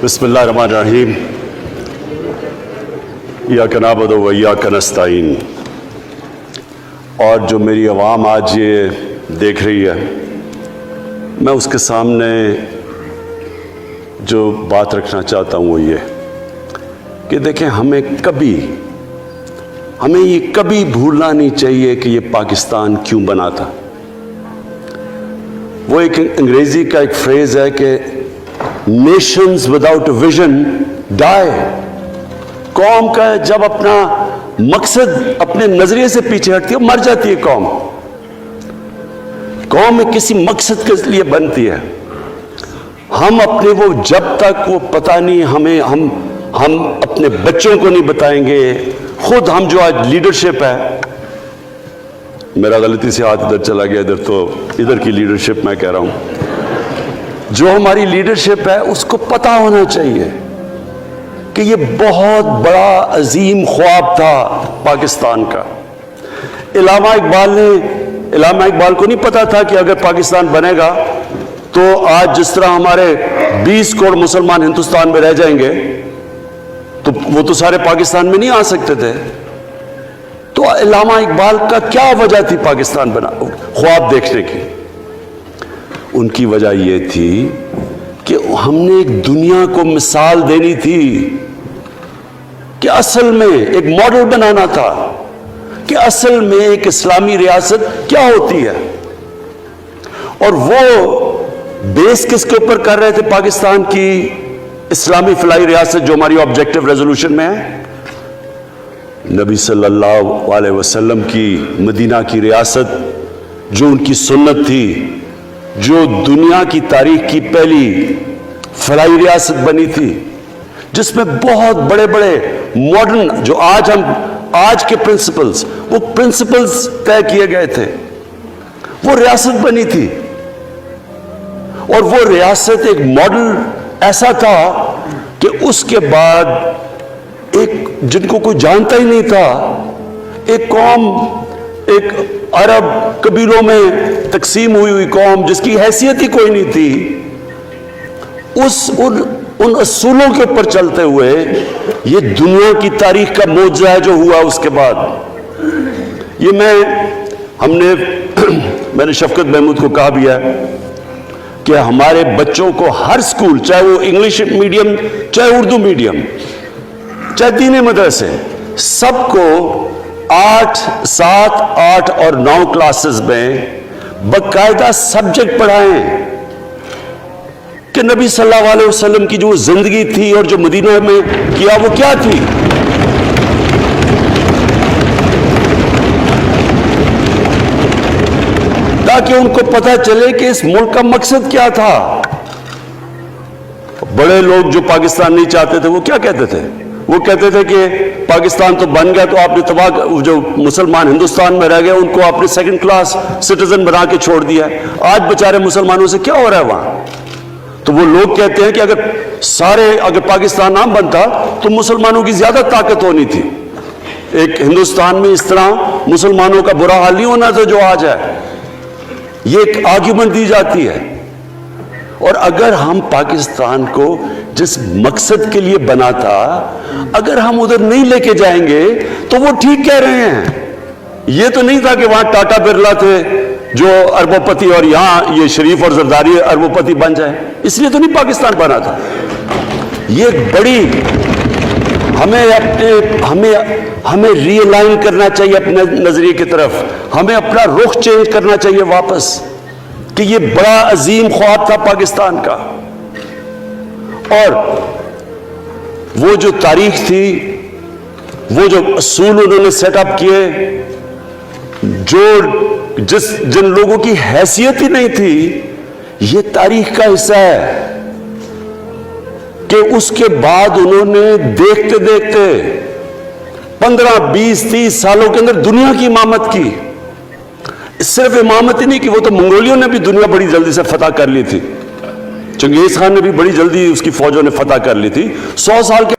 बिस्मिल्लाह रहमान रहीम। इय्याका नअबुदु व इय्याका नस्तईन। और जो मेरी आवाम आज ये देख रही है, मैं उसके सामने जो बात रखना चाहता हूँ वो ये कि देखें, हमें ये कभी भूलना नहीं चाहिए कि ये पाकिस्तान क्यों बना था। वो एक अंग्रेजी का एक फ्रेज है कि नेशंस विदाउट विजन डाई। कौम का जब अपना मकसद अपने नजरिए से पीछे हटती है, मर जाती है कौम। कौम किसी मकसद के लिए बनती है। हम अपने वो जब तक वो पता नहीं हम अपने बच्चों को नहीं बताएंगे, खुद हम जो आज लीडरशिप है, मेरा गलती से हाथ इधर चला गया, इधर की लीडरशिप मैं कह रहा हूं, जो हमारी लीडरशिप है उसको पता होना चाहिए कि ये बहुत बड़ा अजीम ख्वाब था पाकिस्तान का। इलामा इकबाल को नहीं पता था कि अगर पाकिस्तान बनेगा तो आज जिस तरह हमारे 20 करोड़ मुसलमान हिंदुस्तान में रह जाएंगे, तो वो तो सारे पाकिस्तान में नहीं आ सकते थे। तो इलामा इकबाल का क्या वजह थी पाकिस्तान ख्वाब देखने की? उनकी वजह ये थी कि हमने एक दुनिया को मिसाल देनी थी, कि असल में एक मॉडल बनाना था कि असल में एक इस्लामी रियासत क्या होती है। और वो बेस किसके ऊपर कर रहे थे? पाकिस्तान की इस्लामी फलाई रियासत जो हमारी ऑब्जेक्टिव रेजोल्यूशन में है, नबी सल्लल्लाहु अलैहि वसल्लम की मदीना की रियासत, जो उनकी सुन्नत थी, जो दुनिया की तारीख की पहली फलाई रियासत बनी थी, जिसमें बहुत बड़े बड़े मॉडर्न, जो आज के प्रिंसिपल्स, वो प्रिंसिपल्स तय किए गए थे, वो रियासत बनी थी। और वो रियासत एक मॉडल ऐसा था कि उसके बाद एक जिनको कोई जानता ही नहीं था, एक कौम, एक अरब कबीलों में तकसीम हुई कौम जिसकी हैसियत ही कोई नहीं थी, उन असूलों के ऊपर चलते हुए ये दुनिया की तारीख का मौजज़ा है जो हुआ उसके बाद। ये मैंने शफकत महमूद को कहा भी है कि हमारे बच्चों को हर स्कूल, चाहे वो इंग्लिश मीडियम, चाहे उर्दू मीडियम, चाहे दीनी मदरसे, सबको 8, 7, 8 और 9 क्लासेस में बाकायदा सब्जेक्ट पढ़ाएं कि नबी सल्लल्लाहु अलैहि वसल्लम की जो जिंदगी थी और जो मदीना में किया वो क्या थी। ताकि उनको पता चले कि इस मुल्क का मकसद क्या था। बड़े लोग जो पाकिस्तान नहीं चाहते थे वो क्या कहते थे? वो कहते थे कि पाकिस्तान तो बन गया तो आपने तबाह, जो मुसलमान हिंदुस्तान में रह गए उनको आपने सेकंड क्लास सिटीजन बना के छोड़ दिया। आज बेचारे मुसलमानों से क्या हो रहा है वहां? तो वो लोग कहते हैं कि अगर पाकिस्तान ना बनता तो मुसलमानों की ज्यादा ताकत होनी थी। एक हिंदुस्तान में इस तरह मुसलमानों का बुरा हाल नहीं होना था जो आज है। ये एक आर्ग्यूमेंट दी जाती है। और अगर हम पाकिस्तान को जिस मकसद के लिए बना था, अगर हम उधर नहीं लेके जाएंगे तो वो ठीक कह रहे हैं। ये तो नहीं था कि वहां टाटा बिरला थे जो अरबोपति और यहां ये शरीफ और जरदारी अरबोपति बन जाए, इसलिए तो नहीं पाकिस्तान बना था। ये बड़ी हमें रीअलाइन करना चाहिए अपने नजरिए की तरफ। हमें अपना रुख चेंज करना चाहिए वापस कि ये बड़ा अजीम ख्वाब था पाकिस्तान का। और वो जो तारीख थी, वो जो असूल उन्होंने सेटअप किए, जिन लोगों की हैसियत ही नहीं थी, ये तारीख का हिस्सा है कि उसके बाद उन्होंने देखते देखते 15, 20, 30 सालों के अंदर दुनिया की इमामत की। सिर्फ इमामत ही नहीं कि वो तो मंगोलियों ने भी दुनिया बड़ी जल्दी से फतह कर ली थी। चंगेज खान ने भी बड़ी जल्दी उसकी फौजों ने फतह कर ली थी। 100 साल के